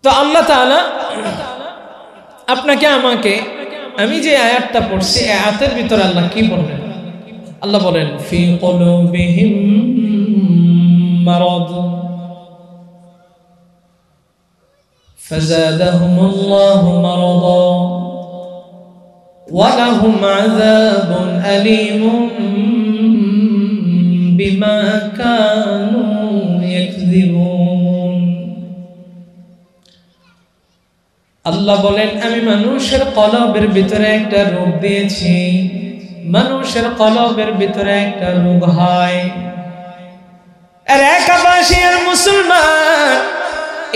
তো আল্লাহ তাআলা আপনাকে আমাকে আমি যে আয়াতটা পড়ছি এই আয়াতের ভিতরে আল্লাহ কি বললেন? আল্লাহ বলেন ফি কুলুবিহিম মারাদ ফাযাদাহুমুল্লাহু মারাদা ওয়া লাহুম আযাবুন আলীমুন বিমা কানু ইয়াকযিবুন। আল্লাহ বলেন আমি মানুষের কলবের ভিতরে একটা রোগ দিয়েছি। মানুষের কলবের ভিতরে একটা রোগ হয়। আর একাবাসীর মুসলমান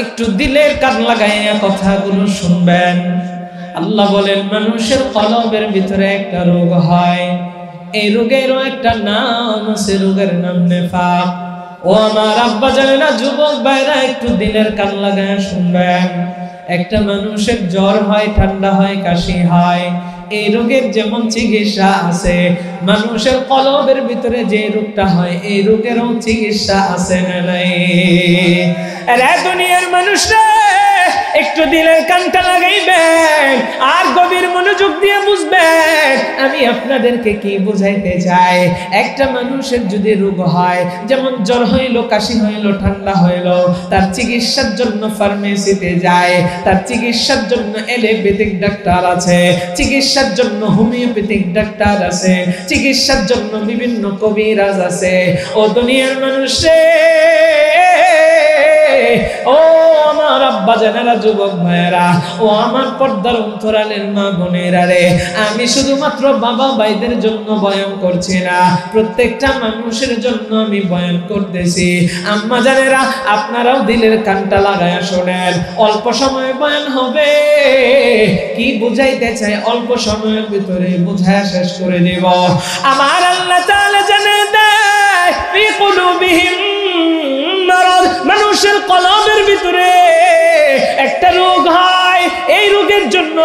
একটু দিলের কান লাগাইয়া কথাগুলো শুনবেন। আল্লাহ বলেন মানুষের কলবের ভিতরে একটা রোগ হয়। এই রোগেরও একটা নাম আছে, রোগের নাম নেফাক। ও আমার আব্বা জানেনা, যুবক ভাইরা একটু দিলের কান লাগাইয়া শুনবেন। একটা মানুষের জ্বর হয়, ঠান্ডা হয়, কাশি হয়, এই রোগের যেমন চিকিৎসা আছে, মানুষের কলবের ভিতরে যে রোগটা হয় এই রোগেরও চিকিৎসা আছে না নাই? আরে দুনিয়ার মানুষরা একটু দিলের কানটা লাগাইবেন আর গভীর মনোযোগ দিয়ে বুঝবেন আমি আপনাদেরকে কি বুঝাইতে চাই। একটা মানুষের যদি রোগ হয়, যেমন জ্বর হইল, কাশি হইল, ঠান্ডা হইল, তার চিকিৎসার জন্য ফার্মেসিতে যায়, তার চিকিৎসার জন্য এলোপ্যাথিক ডাক্তার আছে, চিকিৎসার জন্য হোমিওপ্যাথিক ডাক্তার আছে, চিকিৎসার জন্য বিভিন্ন কবিরাজ আছে। ও দুনিয়ার মানুষে, ও আমার আব্বা জানেরা, যুবক ভাইয়েরা, ও আমার পর্দার অন্তরালের মা বোনেরা রে, আমি শুধুমাত্র বাবা ভাইদের জন্য বয়ান করছি না, প্রত্যেকটা মানুষের জন্য আমি বয়ান করতেছি। আম্মা জানেরা, আপনারাও দিলের কানটা লাগায়া শোনেন। অল্প সময় বয়ান হবে, কি বুঝাইতে চাই অল্প সময়ের ভিতরে বুঝায়া শেষ করে দেব। আমার আল্লাহ তাআলা জানেন দেয় ফি কুলুবিহিম মারাদ, মানুষের কলবের ভিতরে একটা রোগ হয়। এই রোগের জন্য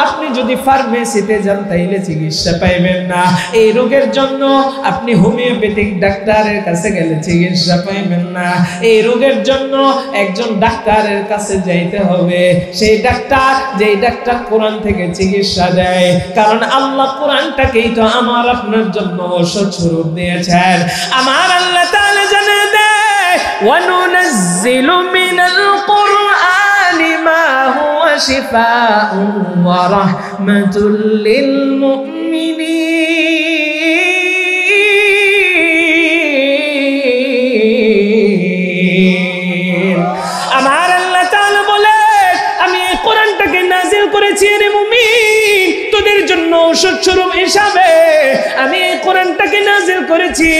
আপনি যদি ফার্মেসিতে যান তাইলে চিকিৎসা পাইবেন না। এই রোগের জন্য আপনি হোমিওপ্যাথিক ডাক্তারের কাছে গেলে চিকিৎসা পাইবেন না। এই রোগের জন্য একজন ডাক্তারের কাছে যাইতে হবে, সেই ডাক্তার যেই ডাক্তার কোরআন থেকে চিকিৎসা দেয়। কারণ আল্লাহ কোরআনটাকেই তো আমার আপনার জন্য ঔষধ স্বরূপ দিয়েছেন। আমার আল্লাহ তাআলা জানে দেয় وَنُنَزِّلُ مِنَ الْقُرْآنِ مَا هُوَ شِفَاءٌ وَرَحْمَةٌ لِلْمُؤْمِنِينَ। আমার আল্লাহ তাআলা বলে আমি এই কোরআনটাকে নাজিল করেছি রে মুমিন তোদের জন্য ঔষধ স্বরূপ হিসাবে। আমি এই কোরআনটাকে নাজিল করেছি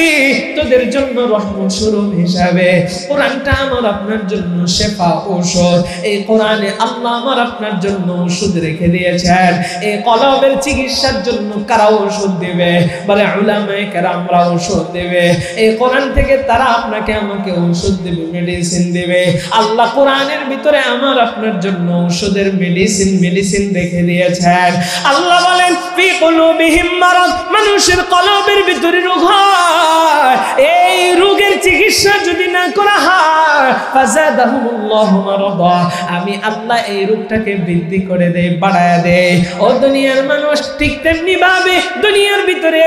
তোদের জন্য রহমত স্বরূপ হিসাবে। কোরআনটা আমার আপনার জন্য শেফা, ঔষধ। এই কোরআনে আল্লাহ আমার আপনার জন্য ওষুধ রেখে দিয়েছেন। এই কলবের চিকিৎসার জন্য কারা ওষুধ দেবে? বলে উলামায়ে কেরামরা ওষুধ দেবে। এই কোরআন থেকে তারা আপনাকে আমাকে ওষুধ দেবে, মেডিসিন দেবে। আল্লাহ কোরআনের ভিতরে আমার আপনার জন্য ওষুধের মেডিসিন রেখে দিয়েছেন। আল্লাহ বলেন ফি কুলুবিহিম মারাদ, মানুষের কলবের ভিতরে রোগ হয়। এই রোগের চিকিৎসা যদি না করা হয় ফাযাদাহুমুল্লাহু মারাদা, আমি আল্লাহ এই রোগটাকে বৃদ্ধি করে দেই, বাড়ায়া দেই। ও দুনিয়ার মানুষ, ঠিক তেমনি ভাবে দুনিয়ার ভিতরে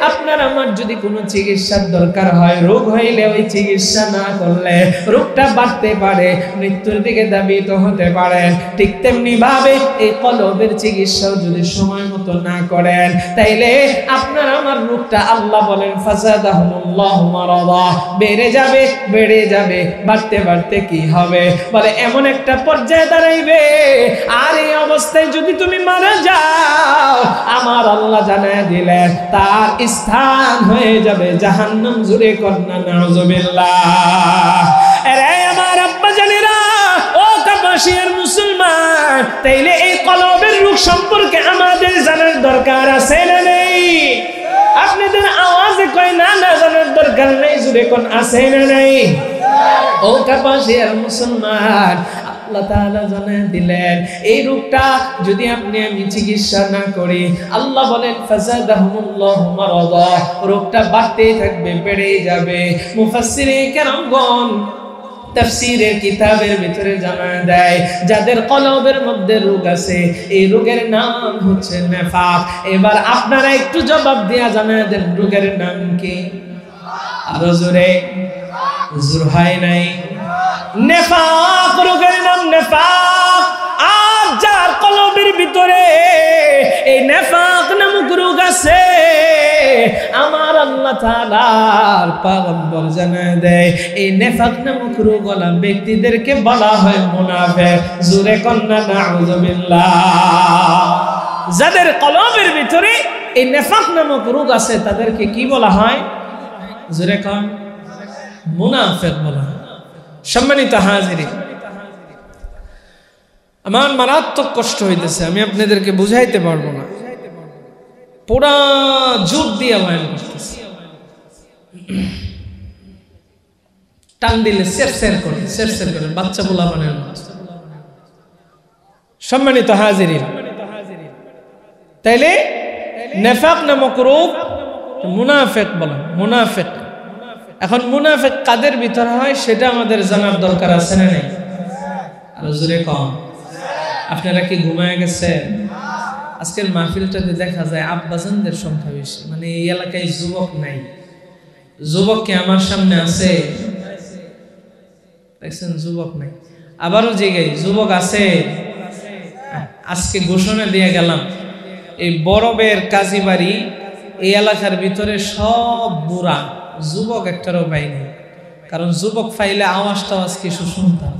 আপনার আমার যদি কোনো চিকিৎসার দরকার হয়, রোগ হইলে ওই চিকিৎসা না করলে রোগটা বাড়তে পারে, মৃত্যুর দিকে ধাবিত হতে পারে। ঠিক তেমনি ভাবে এই কলবের চিকিৎসাও যদি সময় মতো না করেন তাইলে আপনার আমার রোগটা আল্লাহ বলেন ফাযাদাহুমুল্লাহু মারাদা, বেড়ে যাবে, বাড়তে বাড়তে কি হবে? বলে এমন একটা পর্যায়ে দাঁড়াইবে আর এই অবস্থায় যদি তুমি মারা যাও, আমার আল্লাহ জানায় দিলেন তার স্থান হয়ে যাবে জাহান্নাম। জুড়ে কন্যা নাউযুবিল্লাহ। আরে আমার আব্বা জানেরা, ও কাপাসিয়ার মুসলমান, তাইলে এই কলবের রোগ সম্পর্কে আমাদের জানার দরকার আছে না নেই? আপনাদের আওয়াজে কয় না, না জানার দরকার নেই। জুড়ে কোন আছে না নাই? ও কাপাসিয়ার মুসলমান, আল্লাহ তাআলা জানায় দিলেন এই রোগটা যদি আপনি আমি চিকিৎসা না করি, আল্লাহ বলেন ফাযাদাহুমুল্লাহু মারাদা, রোগটা বাড়তেই থাকবে, বেড়েই যাবে। মুফাসসিরে কেরামগণ তাফসীরের কিতাবের ভিতরে জানায় দেয় যাদের কলবের মধ্যে রোগ আছে এই রোগের নাম হচ্ছে নেফাক। এবার আপনারা একটু জবাব দিয়া জানায় দেন রোগের নাম কি? আরো জোরে, হুজুর হয় নাই। নেফাক, রোগের নাম নেফাক। আর যার কলবের ভিতরে এই নেফাক নামক রোগ আছে, আমার আল্লাহ তাআলার পয়গম্বর জানায় দেয় এই নেফাক নামক রোগওয়ালা ব্যক্তিদেরকে বলা হয় মুনাফিক। জোরে কন্না নাউযুবিল্লাহ। যাদের কলবের ভিতরে এই নেফাক নামক রোগ আছে তাদেরকে কি বলা হয়? জোরে কন, মুনাফিক বলা হয়। সম্মানিত হাজিরিন, আমার মারাত্মক কষ্ট হইতেছে, আমি আপনাদেরকে বুঝাইতে পারবো না, পুরা জোর দিয়ে বয়ান করতেছি। টান দিলে সের করে বাচ্চা বলা বানের মতো। সম্মানিত হাজিরিন, তাইলে নেফাক নামক রূপ মুনাফিক বলা, মুনাফিক। এখন মুনাফিক কাদের ভিতরে হয় সেটা আমাদের জানার দরকার আছে না নাই? আর জোরে কম। আপনারা কি ঘুমায় গেছেন? আজকের মাহফিলটাতে দেখা যায় আব্বাজানদের সংখ্যা বেশি, মানে এই এলাকায় যুবক নাই। যুবক কি আমার সামনে আছে? দেখছেন, যুবক নাই। আবারও জায়গায় যুবক আছে। আজকে ঘোষণা দিয়ে গেলাম, এই বরবের কাজীবাড়ি এই এলাকার ভিতরে সব বুড়া, যুবক একটারও পাই নেই। কারণ যুবক পাইলে আওয়াজ টাওয়াজ কিছু শুনতাম।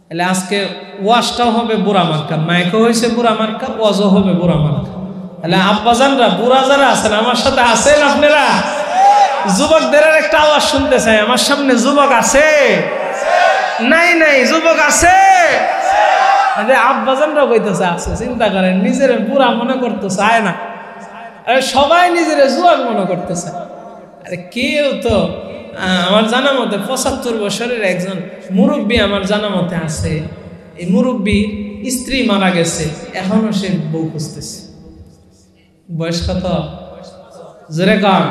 তাহলে আজকে ওয়াজটাও হবে বুড়া মার্কা, মাইকও হয়েছে বুড়া মার্কা, ওয়াজও হবে বুড়া মার্কা। তাহলে আব্বাজানরা বুড়া যারা আছেন আমার সাথে আছেন আপনারা? যুবকদের একটা আওয়াজ শুনতে চাই। আমার সামনে যুবক আছে? নাই নাই, যুবক আছে। আব্বাজানরা কইতেছে আছে। চিন্তা করেন, নিজের বুড়া মনে করতে চায় না, আরে সবাই নিজের জুয়ান মনে করতেছে। আরে কেউ তো আমার জানা মতে ৭৫ বছরের একজন মুরব্বী আমার জানা মতে আছে। এই মুরব্বী স্ত্রী মারা গেছে, এখনো সে বউ খুঁজতেছে। বয়স কত? জোরে কম।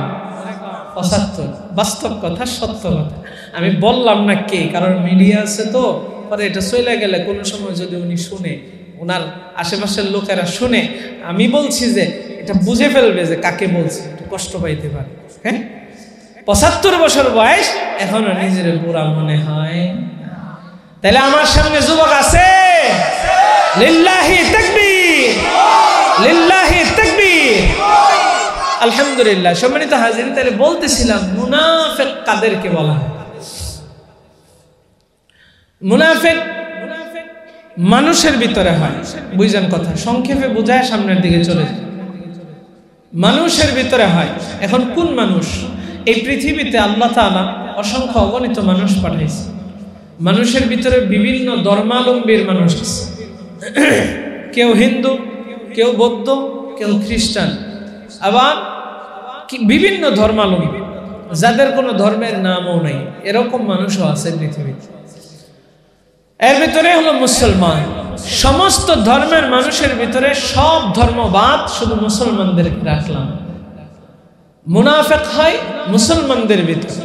৭৫। বাস্তব কথা, সত্য কথা। আমি বললাম না কে, কারণ মিডিয়া আছে তো, পরে এটা চলে গেলে কোনো সময় যদি উনি শুনে, ওনার আশেপাশের লোকেরা শুনে, আমি বলছি যে এটা বুঝে ফেলবে যে কাকে বলছি, একটু কষ্ট পাইতে পারে। হ্যাঁ, ৭৫ বছর বয়স, এখনো নিজের বুড়া মনে হয়। তাহলে আমার সামনে যুবক আছে? লিল্লাহি তাকবীর, লিল্লাহি তাকবীর, আলহামদুলিল্লাহ। সম্মানিত হাজিরিন, তাহলে বলতেছিলাম মুনাফিক কাদেরকে বলা হয়? মুনাফিক মানুষের ভিতরে হয়। বুঝলেন কথা? সংক্ষেপে বুঝায় সামনের দিকে চলে যায়। মানুষের ভিতরে হয়। এখন কোন মানুষ? এই পৃথিবীতে আল্লাহ তাআলা অসংখ্য অগণিত মানুষ পাঠাইছে। মানুষের ভিতরে বিভিন্ন ধর্মাবলম্বীর মানুষ আছে। কেউ হিন্দু, কেউ বৌদ্ধ, কেউ খ্রিস্টান, আবার বিভিন্ন ধর্মাবলম্বী যাদের কোনো ধর্মের নামও নেই, এরকম মানুষও আছে পৃথিবীতে। এর ভিতরে হলো মুসলমান। সমস্ত ধর্মের মানুষের ভিতরে সব ধর্মবাদ, শুধু মুসলমানদেরকে রাখলাম। মুনাফিক হয় মুসলমানদের ভিতরে।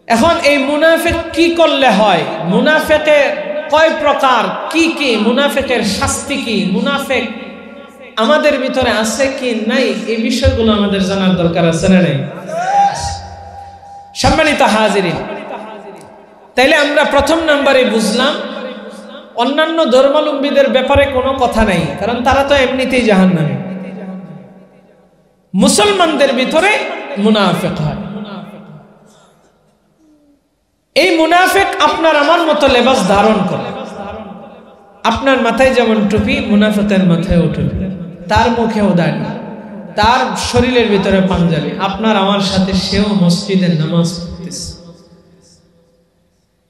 এখন এই মুনাফিক কি করলে হয়? মুনাফিকের কয় প্রকার, কি কি, মুনাফিকের শাস্তি কি, মুনাফিক আমাদের ভিতরে আছে কি নাই, এই বিষয়গুলো আমাদের জানার দরকার আছে না নাই? সম্মানিত হাজিরিন, তাইলে আমরা প্রথম নাম্বারে বুঝলাম অন্যান্য ধর্মাবলম্বীদের ব্যাপারে কোনো কথা নাই, কারণ তারা তো এমনিতেই জাহান্নামী। মুসলমানদের ভিতরে মুনাফিক হয়। এই মুনাফিক আপনার আমার মতো লেবাস ধারণ করে। আপনার মাথায় যেমন টুপি, মুনাফিকের মাথায়ও টুপি, তার মুখেও দাড়ি, তার শরীরের ভিতরে পাঞ্জাবি। আপনার আমার সাথে সেও মসজিদের নামাজ পড়তেছে।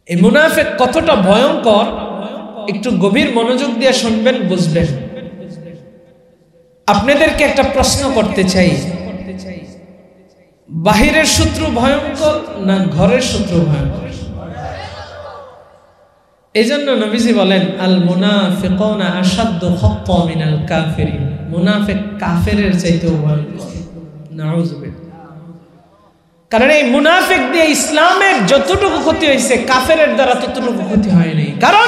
এই মুনাফিক কতটা ভয়ঙ্কর একটু গভীর মনোযোগ দিয়ে শুনবেন, বুঝবেন। আপনাদেরকে একটা প্রশ্ন করতে চাই, বাহিরের শত্রু ভয়ঙ্কর না ঘরের শত্রু ভয়ঙ্কর? এই জন্য নবীজি বলেন, আল মুনাফিকুনা আশাদ্দু খাত্তা মিনাল কাফিরিন। মুনাফিক কাফেরের চাইতেও ভয়ঙ্কর। নাউযুবিল্লাহ। কারণ এই মুনাফিক দিয়ে ইসলামের যতটুকু ক্ষতি হয়েছে কাফেরের দ্বারা ততটুকু ক্ষতি হয়নি। কারণ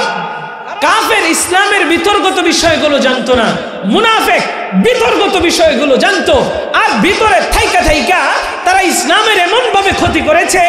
কাফের ইসলামের বিতর্কিত বিষয়গুলো জানতো না, মুনাফিক বিতর্কিত বিষয়গুলো জানতো। আর ভিতরে থাইকা থাইকা তারা ইসলামের এমন ভাবে ক্ষতি করেছে,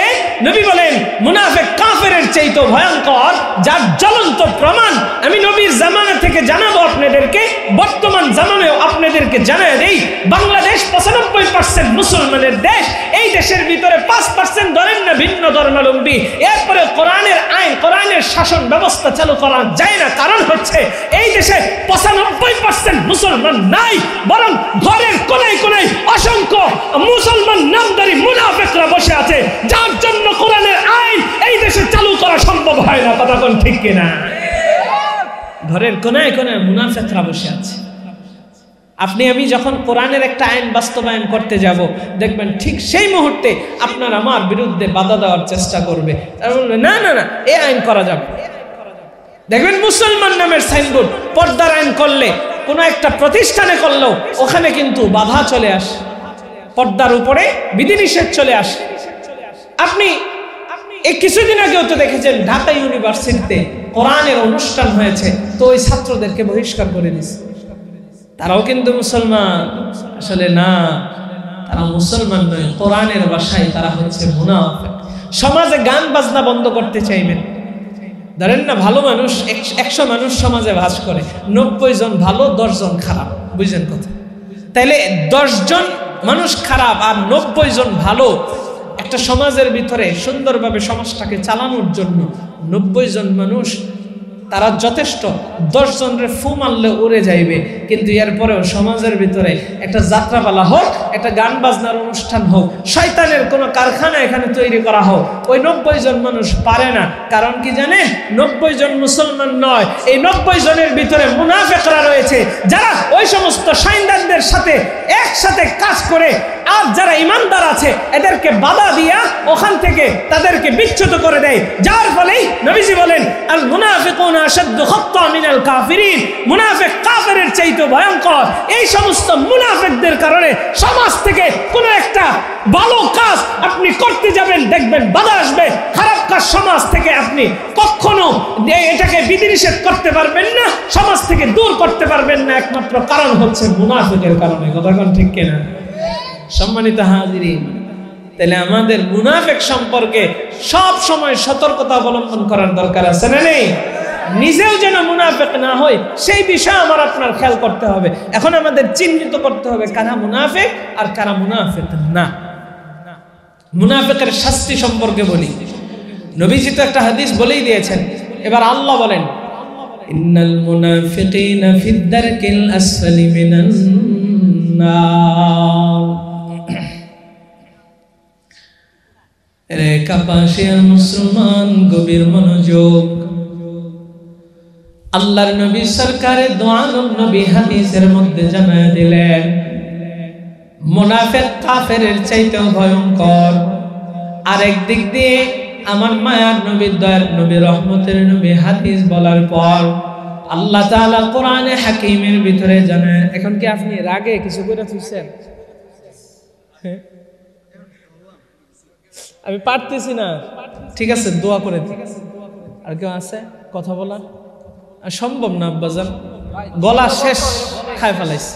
নবী বলেন মুনাফিক কাফেরের চাইতে ভয়ঙ্কর, যার জ্বলন্ত প্রমাণ আমি নবীর জামানা থেকে জানাবো আপনাদেরকে, বর্তমান জামানায়ও আপনাদেরকে জানায় দেই। বাংলাদেশ 95% মুসলমানের দেশ, এই দেশের ভিতরে 5% ধরেন না ভিন্ন ধর্মাবলম্বী, এরপরে কোরআনের আইন কোরআনের শাসন ব্যবস্থা চালু করা যায় না। কারণ হচ্ছে এই দেশে 95% মুসলমান নাই, বরং ঘরের কোনায় কোনায় অসংখ্য মুসলমান নামধারী মুনাফিকরা বসে আছে, যার জন্য কোরআনের আইন এই দেশে চালু করা সম্ভব হয় না। কথা কোন ঠিক কিনা? ঘরের কোনায় কোনায় মুনাফিকরা বসে আছে। আপনি আমি যখন কোরআনের একটা আইন বাস্তবায়ন করতে যাব, দেখবেন ঠিক সেই মুহূর্তে আপনার আমার বিরুদ্ধে বাধা দেওয়ার চেষ্টা করবে। তারা বলবে না না না, এই আইন করা যাবে। দেখবেন মুসলমান নামের সাইনবোর্ড পর্দার আইন করলে, কোনো একটা প্রতিষ্ঠানে করলেও ওখানে কিন্তু বাধা চলে আসে, পর্দার উপরে বিধিনিষেধ চলে আসে। আপনি এই কিছুদিন আগেও তো দেখেছেন ঢাকা ইউনিভার্সিটিতে কোরআনের অনুষ্ঠান হয়েছে, তো ওই ছাত্রদেরকে বহিষ্কার করে দিয়েছে। তারাও কিন্তু মুসলমান, আসলে না, তারা মুসলমান নয়, কোরআনের ভাষায় তারা হচ্ছে মুনাফিক। সমাজে গান বাজনা বন্ধ করতে চাইবেন, ধরেন না ভালো মানুষ 100 মানুষ সমাজে বাস করে, 90 জন ভালো 10 জন খারাপ, বুঝলেন কথা? তাইলে 10 জন মানুষ খারাপ আর 90 জন ভালো, একটা সমাজের ভিতরে সুন্দরভাবে সমাজটাকে চালানোর জন্য 90 জন মানুষ তারা যথেষ্ট। 10 জনের ফু মারলে উড়ে যাইবে, কিন্তু এরপরেও সমাজের ভিতরে একটা যাত্রাপালা হোক, একটা গান বাজনার অনুষ্ঠান হোক, শয়তানের কোনো কারখানা এখানে তৈরি করা হোক, ওই 90 জন মানুষ পারে না। কারণ কি জানে? 90 জন মুসলমান নয়, এই 90 জনের ভিতরে মুনাফিকরা রয়েছে, যারা ওই সমস্ত শয়তানদের সাথে একসাথে কাজ করে। আর যারা ইমানদার আছে এদেরকে বাধা দিয়া ওখান থেকে তাদেরকে বিচ্যুত করে দেয়, যার ফলেই নবীজি বলেন আল মুনাফিকুনা আশাদ্দু খাত্তান মিনাল কাফিরিন, মুনাফিক কাফেরের চাইতে ভয়ঙ্কর। এই সমস্ত মুনাফিকদের কারণে সমাজ থেকে কোনো একটা ভালো কাজ আপনি করতে যাবেন, দেখবেন বাধা আসবে। খারাপ কাজ সমাজ থেকে আপনি কখনো এটাকে বিধিনিষেধ করতে পারবেন না, সমাজ থেকে দূর করতে পারবেন না, একমাত্র কারণ হচ্ছে মুনাফিকের কারণে। কথা কোন ঠিক কিনা? সম্মানিত হাজিরিন, তাহলে আমাদের মুনাফিক সম্পর্কে সব সময় সতর্কতা অবলম্বন করার দরকার আছে না নেই? নিজেও যেন মুনাফিক না হয় সেই বিষয়ে আমার আপনার খেয়াল করতে হবে। এখন আমাদের চিহ্নিত করতে হবে কারা মুনাফিক আর কারা মুনাফিক না। মুনাফিকের শাস্তি সম্পর্কে বলি, নবীজি তো একটা হাদিস বলেই দিয়েছেন, এবার আল্লাহ বলেন ইন্নাল মুনাফিকিনা ফিদ দারকিল আসফালি মিনান নার। রে কাপাসিয়ার মুসলমান, গভীর মনোযোগ। আল্লাহর নবী সরকারে দো আলম নবী হাদিসের মধ্যে জানায় দিলেন মুনাফিক কাফেরের চাইতেও ভয়ঙ্কর। আরেক দিক দিয়ে আমার মায়ার নবী, দয়ার নবী, রহমতের নবী হাদিস বলার পর আল্লাহ তাআলা কোরআনে হাকিমের ভিতরে জানায়। এখন কি আপনি রাগে কিছু করে তুলছেন? আমি পারতেছি না, ঠিক আছে, দোয়া করে দিন। আর কেউ আছে কথা বলার? সম্ভব না আব্বাজান, গলা শেষ, খাই ফেলাইছে।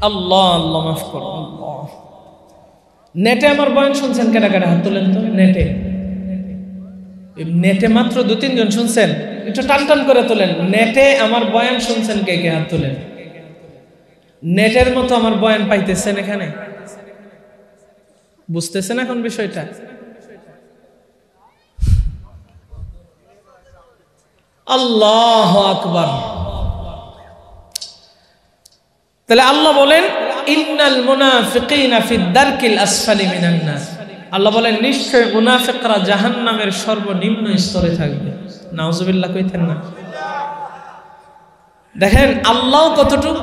আল্লাহ আল্লাহ মাফ করো। নেটে আমার বয়ান শুনছেন কেটা কেটা? হাত তোলেন তো। নেটে নেটে মাত্র 2-3 জন শুনছেন, একটু টান টান করে তোলেন। নেটে আমার বয়ান শুনছেন কে কে? হাত তোলেন। নেটের মতো আমার বয়ান পাইতেছেন এখানে? বুঝতেছেন এখন বিষয়টা? আল্লাহু আকবার। তাহলে আল্লাহ বলেন ইন্নাল মুনাফিকিনা ফিদ দারকিল আসফালি মিনান নার। আল্লাহ বলেন নিশ্চয় মুনাফিকরা জাহান্নামের সর্বনিম্ন স্তরে থাকবে। নাউজুবিল্লাহ কইতেন না? দেখেন আল্লাহ কতটুকু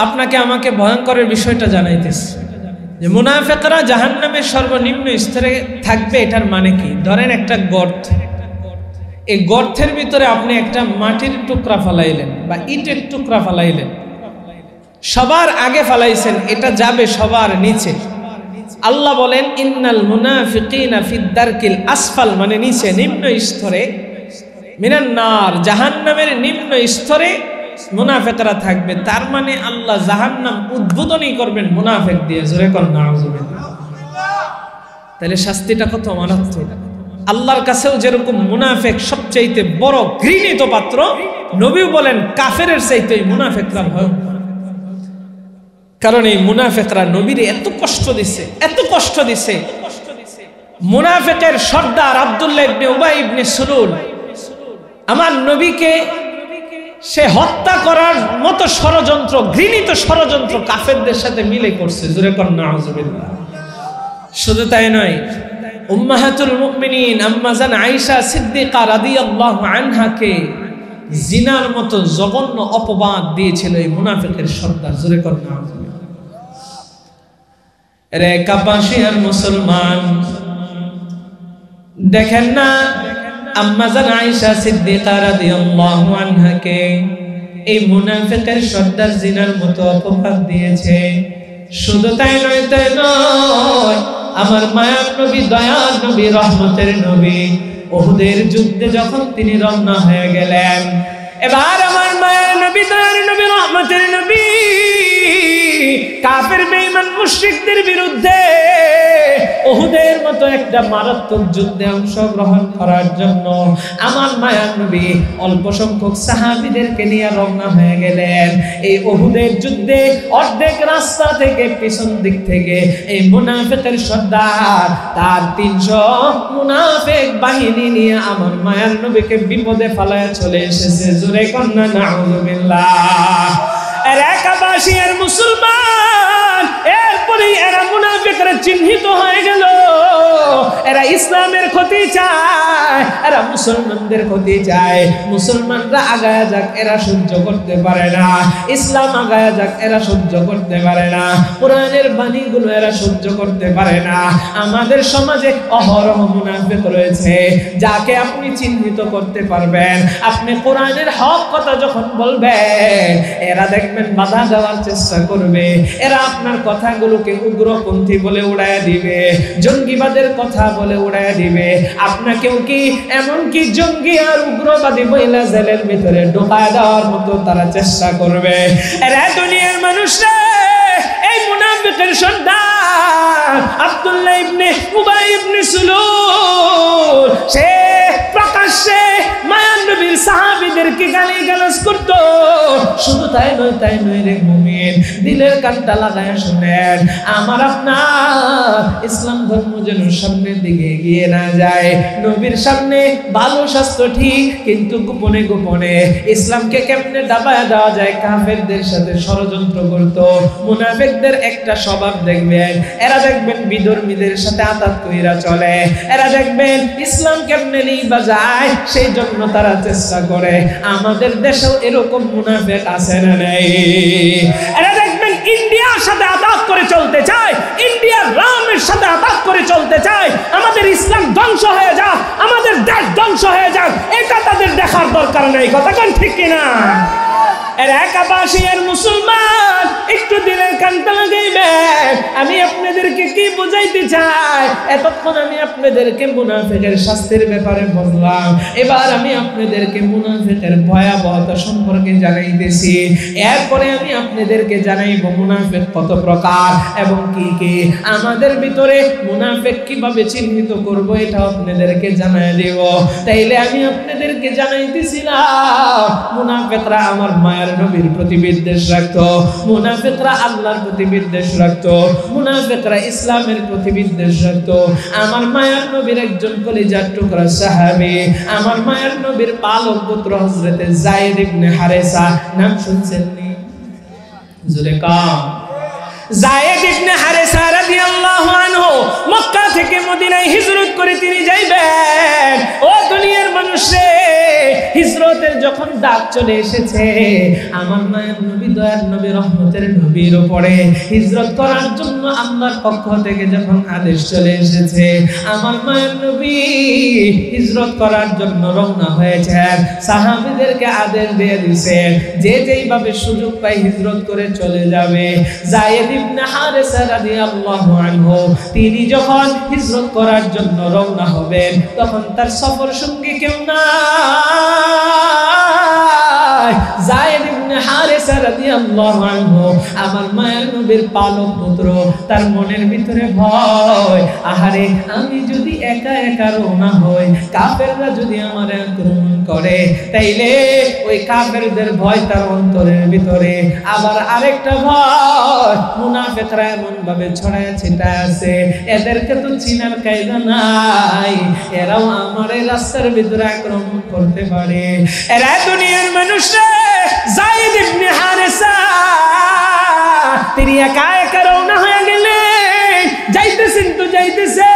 আপনাকে আমাকে ভয়ঙ্করের বিষয়টা জানাইতেছে। যে মুনাফিকরা জাহান্নামের সর্বনিম্ন স্তরে থাকবে, এটার মানে কি? ধরেন একটা গর্ত, এই গর্তের ভিতরে আপনি একটা মাটির টুকরা ফালাইলেন বা ইটের টুকরা ফালাইলেন, সবার আগে ফালাইছেন, এটা যাবে সবার নিচে। আল্লাহ বলেন ইন্নাল মুনাফিকিনা ফিদ দারকিল আসফাল, মানে নিচে, নিম্ন স্তরে, মিনান নার, জাহান্নামের নিম্ন স্তরে মুনাফিকরা থাকবে। তার মানে আল্লাহ জাহান্নাম উদ্বোধনই করবেন মুনাফিক দিয়ে। জোরে কর নাউযুবিল্লাহ। তাহলে শাস্তিটা কত মারাত্মক! আল্লাহর কাছেও যেরকম মুনাফিক সবচাইতে বড় ঘৃণিত পাত্র, নবী বলেন কাফেরের চাইতে মুনাফিকরা ভয়ঙ্কর। কারণ এই মুনাফিকরা নবীরে এত কষ্ট দিছে, এত কষ্ট দিছে। মুনাফিকের সর্দার আব্দুল্লাহ ইবনে উবাই ইবনে সুলুল আমার নবীকে সে হত্যা করার মতো ষড়যন্ত্র, ঘৃণিত ষড়যন্ত্র কাফেরদের সাথে মিলে করছে। জোরে কর নাউযুবিল্লাহ। শুধু তাই নয়, উম্মাহাতুল মুমিনিন আম্মা জান আয়েশা সিদ্দিকা রাদিয়াল্লাহু আনহাকে জিনার মতো জঘন্য অপবাদ দিয়েছিল এই মুনাফিকের সর্দার। জোরে কর নাউযুবিল্লাহ। রে কাপাসিয়ার মুসলমান, দেখেন না আম্মা জান আয়েশা সিদ্দিকা রাদিয়াল্লাহু আনহাকে এই মুনাফিকের সর্দার জিনার মতো অপবাদ দিয়েছে। শুধু তাই নয়, তাই নয়, আমার মায়ার নবী, দয়ার নবী, রহমতের নবী উহুদের যুদ্ধে যখন তিনি রওনা হয়ে গেলেন, এবার আমার মায়ার নবী, দয়ার নবী, রহমতের নবী কাফের বেঈমান মুশরিকদের বিরুদ্ধে উহুদের মতো একটা মারাত্মক যুদ্ধে অংশগ্রহণ করার জন্য আমার মায়ার নবী অল্প সংখ্যক সাহাবীদেরকে নিয়ে রওনা হয়ে গেলেন। এই উহুদের যুদ্ধে অর্ধেক রাস্তা থেকে, পিছন দিক থেকে এই মুনাফিকের সর্দার তার 300 মুনাফিক বাহিনী নিয়ে আমার মায়ার নবীকে বিপদে ফেলায় চলে এসেছে। জোরে কন্না নাউযুবিল্লাহ। এলাকাবাসীর মুসলমান, এরপরে এরা মুনাফিকরা চিহ্নিত হয়ে গেল। এরা ইসলামের ক্ষতি চায়, এরা মুসলমানদের ক্ষতি চায়। মুসলমানরা আগায়া যাক, এরা সহ্য করতে পারে না। ইসলাম আগায়া যাক, এরা সহ্য করতে পারে না। কোরআনের বাণীগুলো এরা সহ্য করতে পারে না। আমাদের সমাজে অহরহ মুনাফিক রয়েছে, যাকে আপনি চিহ্নিত করতে পারবেন। আপনি কোরআনের হক কথা যখন বলবেন, এরা দেখবেন বাধা দেওয়ার চেষ্টা করবে। এরা আপনার কথাগুলোকে উগ্রপন্থী বলে উড়ায় দিবে, জঙ্গিবাদের কথা বলে উড়ায় দিবে। আপনাকেও কি এমনকি জঙ্গি আর উগ্রবাদী বইলা জেলের ভিতরে ঢোকায় দেওয়ার মতো তারা চেষ্টা করবে। এরা দুনিয়ার মানুষরা এই মুনাফিকের সর্দার আব্দুল্লাহ ইবনে উবাই ইবনে সুলুল সে প্রকাশ্যে মায়ার নবীর সাহাবীদেরকে গালিগালাজ করত। শুধু তাই নয়, তাই নয় রে মুমিন, দিলের কানটা লাগায় শুনেন। আমার আপনার ইসলাম ধর্ম যেন সামনের দিকে এগিয়ে না যায়। নবীর সামনে ভালো স্বাস্থ্য ঠিক, কিন্তু গোপনে গোপনে ইসলামকে কেমনে দাবায় দেওয়া যায় কাফেরদের সাথে ষড়যন্ত্র করত। মুনাফিকদের একটা স্বভাব দেখবেন, এরা দেখবেন বিধর্মীদের সাথে আতাত কইরা চলে। এরা দেখবেন ইসলাম কেমনে লিবা যায়, সেই জন্য তারা চেষ্টা করে। আমাদের দেশেও এরকম মুনাফিক আছে না নাই? এরা দেখবেন ইন্ডিয়ার সাথে আতাত করে চলতে চায়, ইন্ডিয়ার রামের সাথে আতাত করে চলতে চায়। আমাদের ইসলাম ধ্বংস হয়ে যাক, আমাদের দেশ ধ্বংস হয়ে যাক, এটা তাদের দেখার দরকার নেই। কথা কোন ঠিক কিনা? এর একাবাসীর মুসলমান, একটু দিলের কানটা লাগাইবেন। আমি আপনাদেরকে কি বুঝাইতে চাই? এতক্ষণ আমি আপনাদেরকে মুনাফিকের শাস্তির ব্যাপারে বললাম, এবার আমি আপনাদেরকে মুনাফিকের ভয়াবহতা সম্পর্কে জানাইতেছি। এরপরে আমি আপনাদেরকে জানাইব মুনাফিক কত প্রকার এবং কি কি। আমাদের ভিতরে মুনাফিক কিভাবে চিহ্নিত করব, এটা আপনাদেরকে জানাই দেব। তাইলে আমি আপনাদেরকে জানাইতেছিলাম, মুনাফিকরা আমার মায়ের নবীর প্রতি বিদ্বেষ রাখতো, মুনাফিকরা আল্লাহর প্রতি বিদ্বেষ রাখতো, মুনাফিকরা ইসলামের প্রতি বিদ্বেষ রাখতো। আমার মায়ের নবীর একজন কলিজার টুকরা সাহাবী, আমার মায়ের নবীর পালক পুত্র হযরত যায়েদ ইবনে হারেসা, নাম শুনছেন নি? জুলেখা যায়েদ ইবনে হারেসা রাদিয়াল্লাহু আনহু মক্কা থেকে মদিনায় হিজরত করে তিনি যাইবেন। ও দুনিয়ার মানুষ রে, হিজরতের যখন ডাক চলে এসেছে, আমার মায়ের নবী, দয়ার নবী, রহমতের নবীর উপরে হিজরত করার জন্য আল্লাহর পক্ষ থেকে যখন আদেশ চলে এসেছে, আমার মায়ের নবী হিজরত করার জন্য রওনা হয়েছেন। সাহাবীদেরকে আদেশ দিয়ে দিয়েছেন যে যেইভাবে সুযোগ পায় হিজরত করে চলে যাবে। যায়েদ ইবনে হারেসা রাদিয়াল্লাহু আনহু তিনি যখন হিজরত করার জন্য রওনা হবেন, তখন তার সফর সঙ্গী কেউ না। যায়েদ ইবনে হারেসা রাদিয়াল্লাহু আনহু আমার মায়ের নবীর পালক পুত্র, তার মনের ভিতরে ভয়, আহারে আমি যদি একা একা রওনা হই, কাফেররা যদি আমার আক্রমণ করে, তাইলে ওই কাফেরদের ভয় তার অন্তরের ভিতরে। আবার আরেকটা ভয়, মুনাফিকরা এমন ভাবে ছড়ায় ছিটায় আছে, এদেরকে তো চিনার কায়দা নাই, এরাও আমার এই রাস্তার ভিতরে আক্রমণ করতে পারে। এরা দুনিয়ার মানুষ রে। যায়েদ ইবনে হারেসা তিনি একা একা রওনা হয়ে গেলেন। যাইতেছেন তো যাইতেছে,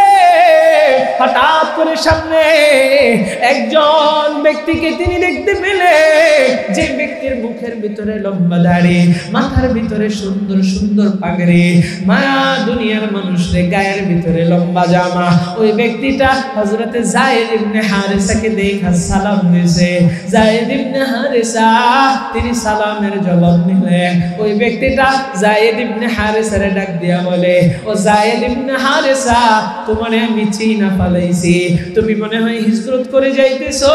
হঠাৎ করে সামনে একজন ব্যক্তিকে তিনি দেখতে পেলেন, যে ব্যক্তির মুখের ভিতরে লম্বা দাড়ি, মাথার ভিতরে সুন্দর সুন্দর পাগড়ি, মায়া দুনিয়ার মানুষের গায়ের ভিতরে লম্বা জামা। ওই ব্যক্তিটা হযরতে যায়েদ ইবনে হারেসাকে দেখা সালাম দিয়েছে। যায়েদ ইবনে হারেসা তিনি সালামের জবাব দিলেন। ওই ব্যক্তিটা যায়েদ ইবনে হারেসারে ডাক দিয়া বলে, ও যায়েদ ইবনে হারেসা, তোমারে আমি চিনা ফেলাইছি, তুমি মনে হয় হিজরত করে যাইতেছো।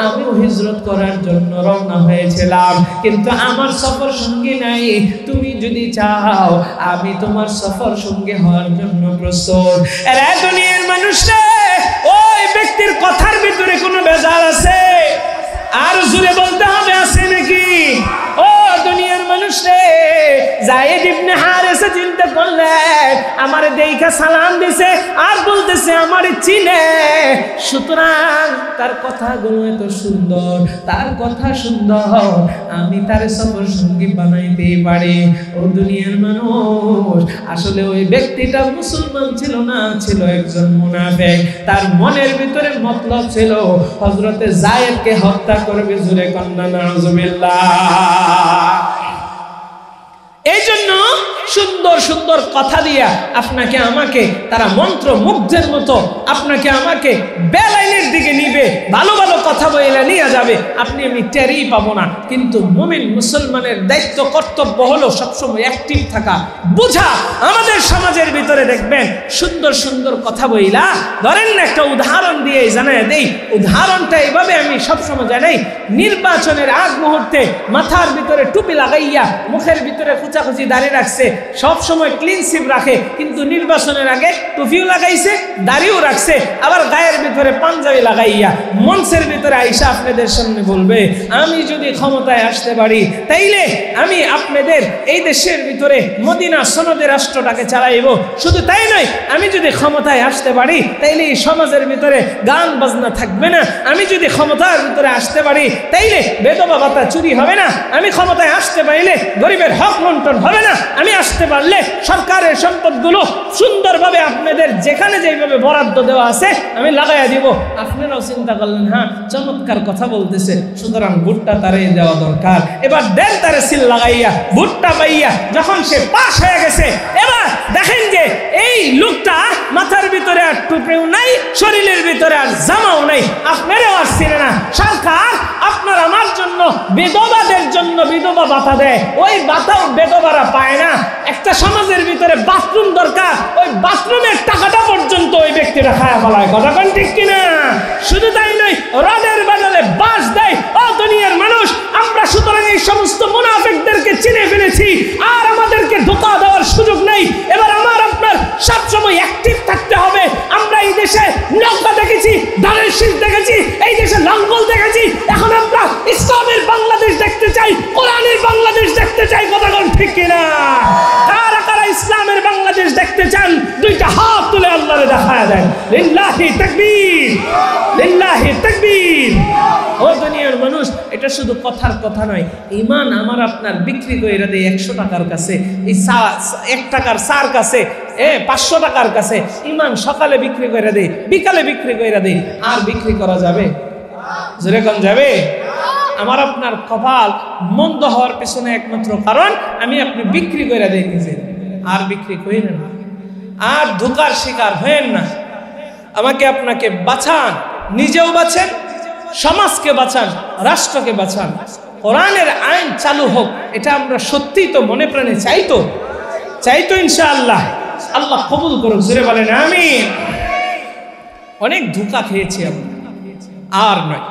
আমিও হিজরত করার জন্য রওনা হয়েছিলাম, কিন্তু আমার সফর সঙ্গী নাই। তুমি যদি চাও আমি তোমার সফর সঙ্গী হওয়ার জন্য প্রস্তুত। এরা দুনিয়ার মানুষরা, ওই ব্যক্তির কথার ভিতরে কোনো বেজার আছে? আর জুড়ে বলতে হবে, আছে নাকি? ও দুনিয়ার মানুষ রে, যায়েদ ইবনে হারেসা চিন্তা করলেন, আমারে দেখা সালাম দিছে আর বলতেছে আমারে চিনে, সুতরাং তার কথাগুলো এত সুন্দর, তার কথা সুন্দর, আমি তার সফর সঙ্গী বানাইতে পারি। ও দুনিয়ার মানুষ, আসলে ওই ব্যক্তিটা মুসলমান ছিল না, ছিল একজন মুনাফিক। তার মনের ভিতরে মতলব ছিল হযরতে যায়েদকে হত্যা করবে। জোরে কন্না নাউজুবিল্লাহ। এই জন্য সুন্দর সুন্দর কথা দিয়া আপনাকে আমাকে তারা মন্ত্র মুগ্ধের মতো আপনাকে আমাকে বেলাইনের দিকে নিবে, ভালো ভালো কথা বলে নিয়ে যাবে, আপনি আমি টেরই পাবো না। কিন্তু মুমিন মুসলমানের দায়িত্ব কর্তব্য হলো সবসময় অ্যাক্টিভ থাকা, বোঝা। আমাদের সমাজের ভিতরে দেখবেন সুন্দর সুন্দর কথা বইলা, ধরেন না একটা উদাহরণ দিয়ে জানাই দেই। উদাহরণটা এইভাবে আমি সবসময় জানাই, নির্বাচনের আগ মুহূর্তে মাথার ভিতরে টুপি লাগাইয়া, মুখের ভিতরে কুচাকুচি দাঁড়িয়ে রাখছে, সব সময় ক্লিন সিপ রাখে, কিন্তু নির্বাচনের আগে টুপিও লাগাইছে, দাড়িও রাখছে, আবার গায়ের ভিতরে পাঞ্জাবি লাগাইয়া মঞ্চের ভিতরে আইসা আপনাদের সামনে বলবে, আমি যদি ক্ষমতায় আসতে পারি তাইলে আমি আপনাদের এই দেশের ভিতরে মদিনা সনদে রাষ্ট্রটাকে চালাইব। শুধু তাই নয়, আমি যদি ক্ষমতায় আসতে পারি তাইলে এই সমাজের ভিতরে গান বাজনা থাকবে না। আমি যদি ক্ষমতার ভিতরে আসতে পারি তাইলে বেদবা ভাতা চুরি হবে না। আমি ক্ষমতায় আসতে পারলে গরিবের হক লুণ্ঠন হবে না। আমি আসতে পারলে সরকারের সম্পদগুলো সুন্দরভাবে আপনাদের যেখানে যেভাবে বরাদ্দ দেওয়া আছে আমি লাগাইয়া দিব। আপনারাও চিন্তা করলেন, হ্যাঁ চমৎকার কথা বলতেছে, সুতরাং ভোটটা তারে দেওয়া দরকার। এবার দেন তারে সিল লাগাইয়া, ভোটটা পাইয়া যখন সে পাশ হয়ে গেছে, এবার দেখেন যে এই লোকটা মাথার ভিতরে আর টুপিও নাই, শরীরের ভিতরে আর জামাও নাই, আপনারাও আসছিলেন না। সরকার আপনার আমার জন্য বিধবাদের জন্য বিধবা ভাতা দেয়, ওই ভাতাও বিধবারা পায় না। একটা সমাজের ভিতরে বাথরুম দরকার, ওই বাথরুমের টাকাটা পর্যন্ত ওই ব্যক্তিরা খায়া ফেলায়। কথা কোন ঠিক কিনা? শুধু তাই নয়, রডের বদলে বাঁশ দেয়। ও দুনিয়ার মানুষ, আমরা সুতরাং এই সমস্ত মুনাফিকদেরকে চিনে ফেলেছি, আর আমাদেরকে ধোঁকা দেওয়ার সুযোগ নেই। এবার আমার আপনার সবসময় অ্যাক্টিভ থাকতে হবে। আমরা এই দেশে নৌকা দেখেছি, ধানের শীষ দেখেছি, এই দেশে লাঙ্গল দেখেছি, এখন আমরা ইসলামের বাংলাদেশ দেখতে চাই, কোরআনের বাংলাদেশ দেখতে চাই। কথা কোন ঠিক কিনা? কারা কারা ইসলামের বাংলাদেশ দেখতে চান? দুইটা হাত তুলে আল্লাহরে দেখায় দেন। লিল্লাহি তাকবীর, লিল্লাহি তাকবীর। ও দুনিয়ার মানুষ, এটা শুধু কথার কথা নয়, ঈমান আমার আপনার বিক্রি করে দেয় 100 টাকার কাছে, এই 1 টাকার চার কাছে, 500 টাকার কাছে। ঈমান সকালে বিক্রি করে দেয়, বিকালে বিক্রি করে দেয়, আর বিক্রি করা যাবে? জোরে কোন যাবে? আমার আপনার কপাল মন্দ হওয়ার পেছনে একমাত্র কারণ আমি আপনি বিক্রি করে দেই নিজে, আর বিক্রি করেন না। আর ধোঁকার শিকার হয়েন না। আমাকে আপনাকে বাঁচান, নিজেও বাঁচেন, সমাজকে বাঁচান, রাষ্ট্রকে বাঁচান। কোরআনের আইন চালু হোক, এটা আমরা সত্যিই তো মনে প্রাণে চাইতো ইনশাআল্লাহ। আল্লাহ কবুল করুক, জোরে বলেন আমিন। অনেক ধোঁকা খেয়েছি আমরা, আর নয়।